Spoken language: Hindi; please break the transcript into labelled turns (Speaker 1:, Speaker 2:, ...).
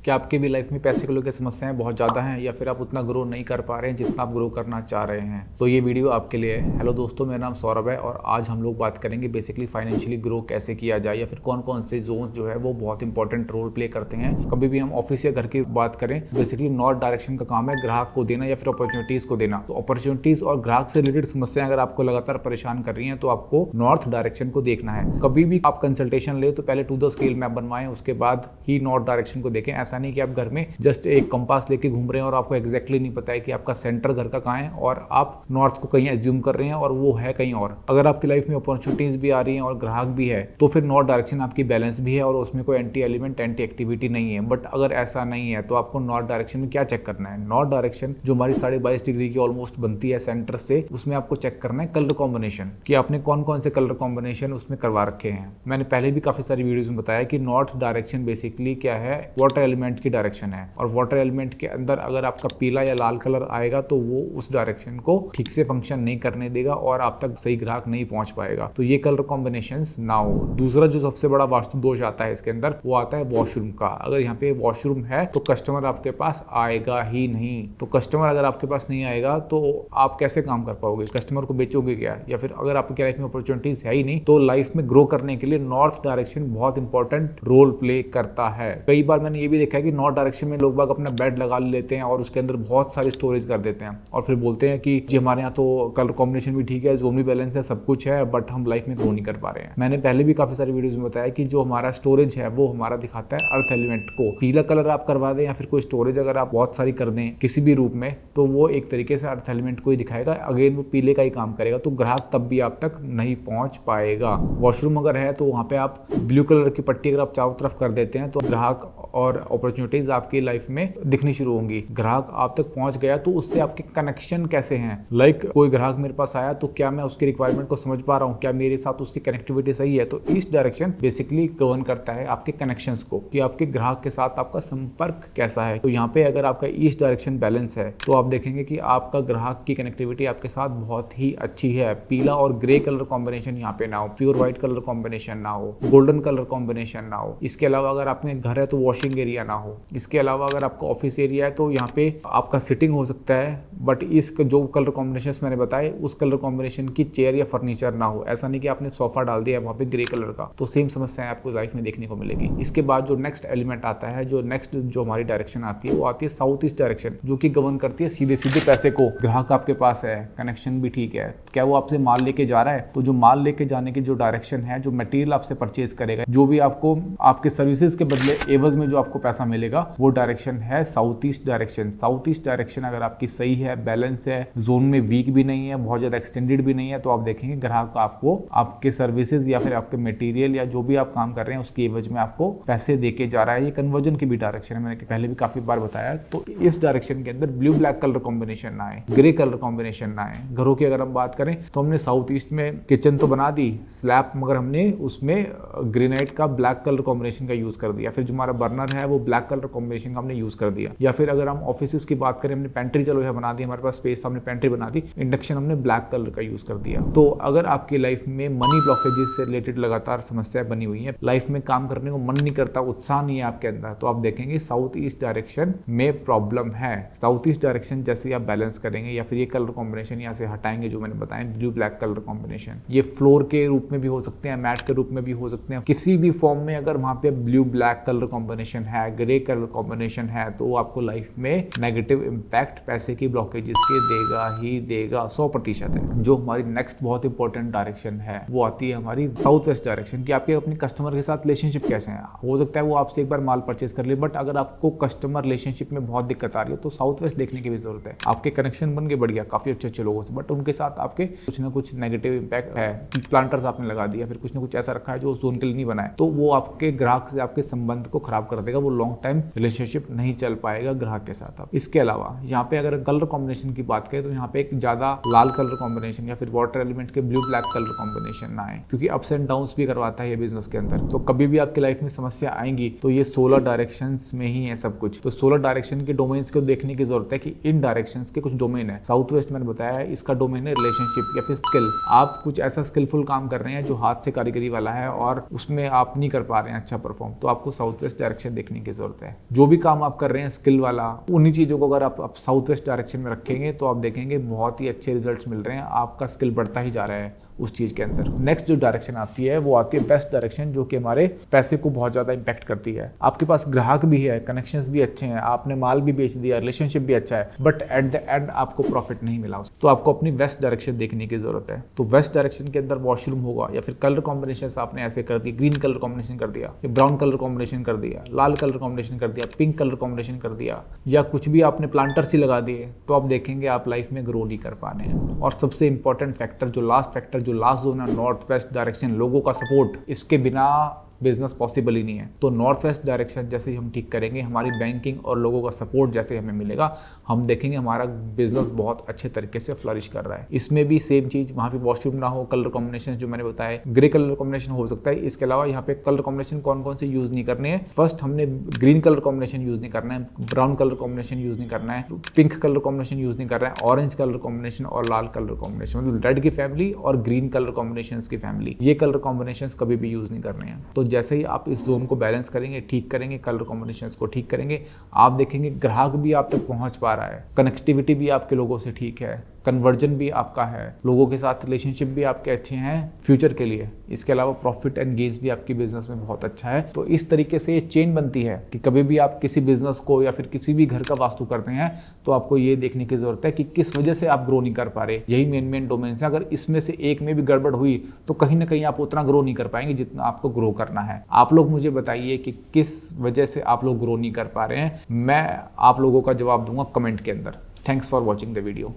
Speaker 1: क्या आपके भी लाइफ में पैसे को लेकर समस्याएं बहुत ज़्यादा हैं या फिर आप उतना ग्रो नहीं कर पा रहे हैं जितना आप ग्रो करना चाह रहे हैं? तो ये वीडियो आपके लिए है। हेलो दोस्तों, मेरा नाम सौरभ है और आज हम लोग बात करेंगे बेसिकली फाइनेंशियली ग्रो कैसे किया जाए या फिर कौन कौन से जोन जो है वो बहुत इंपॉर्टेंट रोल प्ले करते हैं। कभी भी हम ऑफिस या घर की बात करें, बेसिकली नॉर्थ डायरेक्शन का काम है ग्राहक को देना या फिर अपॉर्चुनिटीज को देना। तो अपॉर्चुनिटीज और ग्राहक से रिलेटेड समस्याएं अगर आपको लगातार परेशान कर रही हैं तो आपको नॉर्थ डायरेक्शन को देखना है। कभी भी आप कंसल्टेशन ले तो पहले टू द स्केल मैप बनवाएं, उसके बाद ही नॉर्थ डायरेक्शन को देखें। ऐसा नहीं कि आप घर में जस्ट एक कंपास लेके घूम रहे हैं और आपको एग्जैक्टली नहीं पता है कि आपका सेंटर घर का कहाँ है और आप नॉर्थ को कहीं एज्यूम कर रहे हैं और वो है कहीं और। अगर आपकी लाइफ में अपॉर्चुनिटीज भी आ रही हैं और ग्राहक भी है तो फिर नॉर्थ डायरेक्शन आपकी बैलेंस भी है और उसमें कोई एंटी एलिमेंट एंटी एक्टिविटी नहीं है। बट अगर ऐसा नहीं है तो आपको नॉर्थ डायरेक्शन में क्या चेक करना है? नॉर्थ डायरेक्शन जो हमारी 22.5 डिग्री की ऑलमोस्ट बनती है सेंटर से, उसमें आपको चेक करना है कलर कॉम्बिनेशन कि आपने कौन कौन से कलर कॉम्बिनेशन उसमें करवा रखे हैं। मैंने पहले भी काफी सारी वीडियोस में बताया कि नॉर्थ डायरेक्शन बेसिकली क्या है, वाटर एलिमेंट की डायरेक्शन है और वाटर एलिमेंट के अंदर अगर आपका पीला या लाल कलर आएगा तो वो उस डायरेक्शन को ठीक से फंक्शन नहीं करने देगा और आप तक सही ग्राहक नहीं पहुंच पाएगा। तो ये कलर कॉम्बिनेशंस ना हो। दूसरा जो सबसे बड़ा वास्तु दोष आता है इसके अंदर, वो आता है वॉशरूम का। अगर यहाँ पे वॉशरूम है तो कस्टमर आपके पास आएगा ही नहीं। तो कस्टमर अगर आपके पास नहीं आएगा तो आप कैसे काम कर पाओगे? कस्टमर को बेचोगे क्या? या फिर अगर आपकी लाइफ में अपॉर्चुनिटीज है ही नहीं तो लाइफ में ग्रो करने के लिए नॉर्थ डायरेक्शन बहुत इंपॉर्टेंट रोल प्ले करता है। कई बार मैंने ये भी देखा है कि नॉर्थ डायरेक्शन में लोग बाग अपना बेड लगा लेते हैं और उसके अंदर बहुत सारी स्टोरेज कर देते हैं और फिर बोलते हैं कि जी हमारे यहाँ तो कलर कॉम्बिनेशन भी ठीक है, जोन भी बैलेंस है, सब कुछ है, बट हम लाइफ में ग्रो नहीं कर पा रहे हैं। मैंने पहले भी काफी सारी वीडियोस में बताया कि जो हमारा स्टोरेज है वो हमारा दिखाता है अर्थ एलिमेंट को। पीला कलर आप करवा दें या फिर कोई स्टोरेज अगर आप बहुत सारी कर दें किसी भी रूप में तो वो एक तरीके से अर्थ एलिमेंट को ही दिखाएगा। अगेन वो पीले का ही काम करेगा तो ग्राहक तब भी आप तक नहीं पहुंच पाएगा। वॉशरूम अगर है तो वहां पे आप ब्लू कलर की पट्टी अगर आप चारों तरफ कर देते हैं तो ग्राहक और अपॉर्चुनिटीज आपकी लाइफ में दिखनी शुरू होंगी। ग्राहक आप तक पहुंच गया तो उससे आपके कनेक्शन कैसे हैं? कोई ग्राहक मेरे पास आया तो क्या मैं उसकी रिक्वायरमेंट को समझ पा रहा हूं, क्या मेरे साथ उसकी कनेक्टिविटी सही है? तो ईस्ट डायरेक्शन बेसिकली गवर्न करता है आपके कनेक्शंस को कि आपके ग्राहक के साथ आपका संपर्क कैसा है। तो यहाँ पे अगर आपका ईस्ट डायरेक्शन बैलेंस है तो आप देखेंगे कि आपका ग्राहक की कनेक्टिविटी आपके साथ बहुत ही अच्छी है। पीला और ग्रे कलर कॉम्बिनेशन यहाँ पे ना हो, प्योर व्हाइट कलर कॉम्बिनेशन ना हो, गोल्डन कलर कॉम्बिनेशन ना हो। इसके अलावा अगर आपके घर है तो वॉशिंग एरिया ना हो। इसके अलावा अगर आपका ऑफिस एरिया है तो यहाँ पे आपका सिटिंग हो सकता है बट इस जो कलर कॉम्बिनेशन मैंने बताए उस कलर कॉम्बिनेशन की चेयर या फर्नीचर ना हो। ऐसा नहीं कि आपने सोफा डाल दिया वहाँ पे ग्रे कलर का, तो सेम समस्याएं आपको लाइफ में देखने को मिलेगी। इसके बाद जो नेक्स्ट एलिमेंट आता है, जो नेक्स्ट जो हमारी डायरेक्शन आती है वो आती है साउथ ईस्ट डायरेक्शन, जो कि गवर्न करती है सीधे सीधे पैसे को। ग्राहक आपके पास है, कनेक्शन भी ठीक है, क्या वो आपसे माल लेके जा रहा है? तो जो माल लेके जाने की जो डायरेक्शन है, जो मटेरियल आपसे परचेज करेगा, जो भी आपको आपके सर्विसेज के बदले एवज में जो आपको पैसा मिलेगा, वो डायरेक्शन है south east direction. South east direction अगर आपकी सही है, बैलेंस है, जोन में वीक भी नहीं है, बहुत ज्यादा एक्सटेंडेड भी नहीं है, तो आप देखेंगे ग्राहक आपको आपके सर्विसेज या फिर आपके मटेरियल या जो भी आप काम कर रहे हैं उसके एवज में आपको पैसे देके जा रहा है। ये कन्वर्जन की भी डायरेक्शन है, मैंने पहले भी काफी बार बताया। तो इस डायरेक्शन के अंदर ब्लू ब्लैक कलर कॉम्बिनेशन ना आए, ग्रे कलर कॉम्बिनेशन ना आए। घरों की अगर हम बात करें तो हमने साउथ ईस्ट में किचन तो बना दी स्लैब, मगर हमने उसमें ग्रेनाइट का ब्लैक कलर कॉम्बिनेशन का यूज कर दिया। फिर जो हमारा बर्नर है वो ब्लैक कलर कॉम्बिनेशन का हमने यूज कर दिया। या फिर अगर हम ऑफिस की बात करें, हमने पेंट्री चलो है बना दी, हमारे पास स्पेस था, हमने पेंट्री बना दी, इंडक्शन हमने ब्लैक कलर का यूज कर दिया। तो अगर आपकी लाइफ में मनी ब्लॉकेजेस से रिलेटेड लगातार समस्याएं बनी हुई है, लाइफ में काम करने को मन नहीं करता, उत्साह नहीं है आपके अंदर, तो आप देखेंगे साउथ ईस्ट डायरेक्शन में प्रॉब्लम है। साउथ ईस्ट डायरेक्शन जैसे आप बैलेंस करेंगे या फिर ये कलर कॉम्बिनेशन यहाँ से हटाएंगे जो मैंने बताया ब्लू ब्लैक कलर कॉम्बिनेशन, ये फ्लोर के रूप में भी हो सकते हैं, मैट के रूप में भी हो सकते हैं, किसी भी फॉर्म में अगर वहां पे ब्लू ब्लैक कलर कॉम्बिनेशन है, ग्रे कलर कॉम्बिनेशन है, तो आपको लाइफ में नेगेटिव इंपैक्ट पैसे की ब्लॉकेजेस के देगा ही देगा, 100% है। जो हमारी नेक्स्ट बहुत इंपॉर्टेंट डायरेक्शन है वो आती है हमारी साउथ वेस्ट डायरेक्शन की। आपके अपने कस्टमर के साथ रिलेशनशिप कैसे है? हो सकता है वो आपसे एक बार माल परचेज कर ले, बट अगर आपको कस्टमर रिलेशनशिप में बहुत दिक्कत आ रही है तो साउथ वेस्ट देखने की भी जरूरत है। आपके कनेक्शन बन के बढ़ गया काफी अच्छे लोगों से, बट उनके साथ आपके कुछ ना कुछ नेगेटिव इंपैक्ट है, प्लांटर्स आपने लगा दिया, फिर कुछ ना कुछ ऐसा रखा है जो उस जोन के लिए नहीं बना है, तो वो आपके ग्राहक से आपके संबंध को खराब कर देगा। वो लॉन्ग टाइम रिलेशनशिप नहीं चल पाएगा ग्राहक के साथ। आप इसके अलावा यहाँ पे अगर कलर कॉम्बिनेशन की बात करें तो यहाँ पे एक ज्यादा लाल कलर कॉम्बिनेशन या फिर वाटर एलिमेंट के ब्लू ब्लैक कलर कॉम्बिनेशन ना आए, क्योंकि अप्स एंड डाउन्स भी करवाता है ये बिजनेस के अंदर। तो कभी भी आपकी लाइफ में समस्या आएंगी तो ये 16 डायरेक्शंस में ही है सब कुछ। तो 16 डायरेक्शन के डोमेन्स को देखने की जरूरत है कि इन डायरेक्शंस के कुछ डोमेन है। साउथ वेस्ट मैंने बताया है, इसका डोमेन है रिलेशनशिप या फिर स्किल। आप कुछ ऐसा स्किलफुल काम कर रहे हैं जो हाथ से कारीगरी वाला है और उसमें आप नहीं कर पा रहे हैं अच्छा परफॉर्म, तो आपको साउथ वेस्ट डायरेक्शन देखने की जरूरत है। जो भी काम आप कर रहे हैं स्किल वाला, उन्हीं चीज़ों को अगर आप साउथ वेस्ट डायरेक्शन में रखेंगे तो आप देखेंगे बहुत ही अच्छे रिजल्ट्स मिल रहे हैं, आपका स्किल बढ़ता ही जा रहा है उस चीज़ के अंदर। नेक्स्ट जो डायरेक्शन आती है वो आती है वेस्ट डायरेक्शन, जो कि हमारे पैसे को बहुत ज़्यादा इंपैक्ट करती है। आपके पास ग्राहक भी है, कनेक्शंस भी अच्छे हैं, आपने माल भी बेच दिया, रिलेशनशिप भी अच्छा है, बट एट द एंड आपको प्रॉफिट नहीं मिला, तो आपको अपनी वेस्ट डायरेक्शन देखने की जरूरत है। तो वेस्ट डायरेक्शन के अंदर वॉशरूम होगा, या फिर कलर कॉम्बिनेशन आपने ऐसे कर दिया, ग्रीन कलर कॉम्बिनेशन कर दिया, ब्राउन कलर कॉम्बिनेशन कर दिया, लाल कलर कॉम्बिनेशन कर दिया, पिंक कलर कॉम्बिनेशन कर दिया, या कुछ भी आपने प्लांटर्स ही लगा दिए, तो आप देखेंगे आप लाइफ में ग्रो नहीं कर पाने हैं। और सबसे इंपॉर्टेंट फैक्टर, जो लास्ट जोन है, नॉर्थ वेस्ट डायरेक्शन, लोगों का सपोर्ट, इसके बिना बिजनेस पॉसिबल ही नहीं है। तो नॉर्थ वेस्ट डायरेक्शन जैसे ही हम ठीक करेंगे, हमारी बैंकिंग और लोगों का सपोर्ट जैसे हमें मिलेगा, हम देखेंगे हमारा बिजनेस बहुत अच्छे तरीके से फ्लरिश कर रहा है। इसमें भी सेम चीज, वहाँ पे वॉशरूम ना हो, कलर कॉम्बिनेशन जो मैंने बताया, ग्रे कलर कॉम्बिनेशन हो सकता है। इसके अलावा यहाँ पे कलर कॉम्बिनेशन कौन कौन से यूज नहीं करने हैं, फर्स्ट हमने ग्रीन कलर कॉम्बिनेशन यूज नहीं करना है, ब्राउन कलर कॉम्बिनेशन यूज नहीं करना है, पिंक कलर कॉम्बिनेशन यूज नहीं करना है, ऑरेंज कलर कॉम्बिनेशन और लाल कलर कॉम्बिनेशन, मतलब रेड की फैमिली और ग्रीन कलर कॉम्बिनेशन की फैमिली, ये कलर कॉम्बिनेशन कभी भी यूज नहीं करने हैं। तो जैसे ही आप इस जोन को बैलेंस करेंगे, ठीक करेंगे, कलर कॉम्बिनेशंस को ठीक करेंगे, आप देखेंगे ग्राहक भी आप तक पहुंच पा रहा है, कनेक्टिविटी भी आपके लोगों से ठीक है, कन्वर्जन भी आपका है, लोगों के साथ रिलेशनशिप भी आपके अच्छे हैं फ्यूचर के लिए। इसके अलावा प्रॉफिट एंड गेन्स भी आपकी बिजनेस में बहुत अच्छा है। तो इस तरीके से ये चेन बनती है कि कभी भी आप किसी बिजनेस को या फिर किसी भी घर का वास्तु करते हैं तो आपको ये देखने की जरूरत है कि किस वजह से आप ग्रो नहीं कर पा रहे। यही मेन डोमेन्स है। अगर इसमें से एक में भी गड़बड़ हुई तो कहीं ना कहीं आप उतना ग्रो नहीं कर पाएंगे जितना आपको ग्रो करना है। आप लोग मुझे बताइए कि किस वजह से आप लोग ग्रो नहीं कर पा रहे हैं, मैं आप लोगों का जवाब दूंगा कमेंट के अंदर। Thanks for watching the video.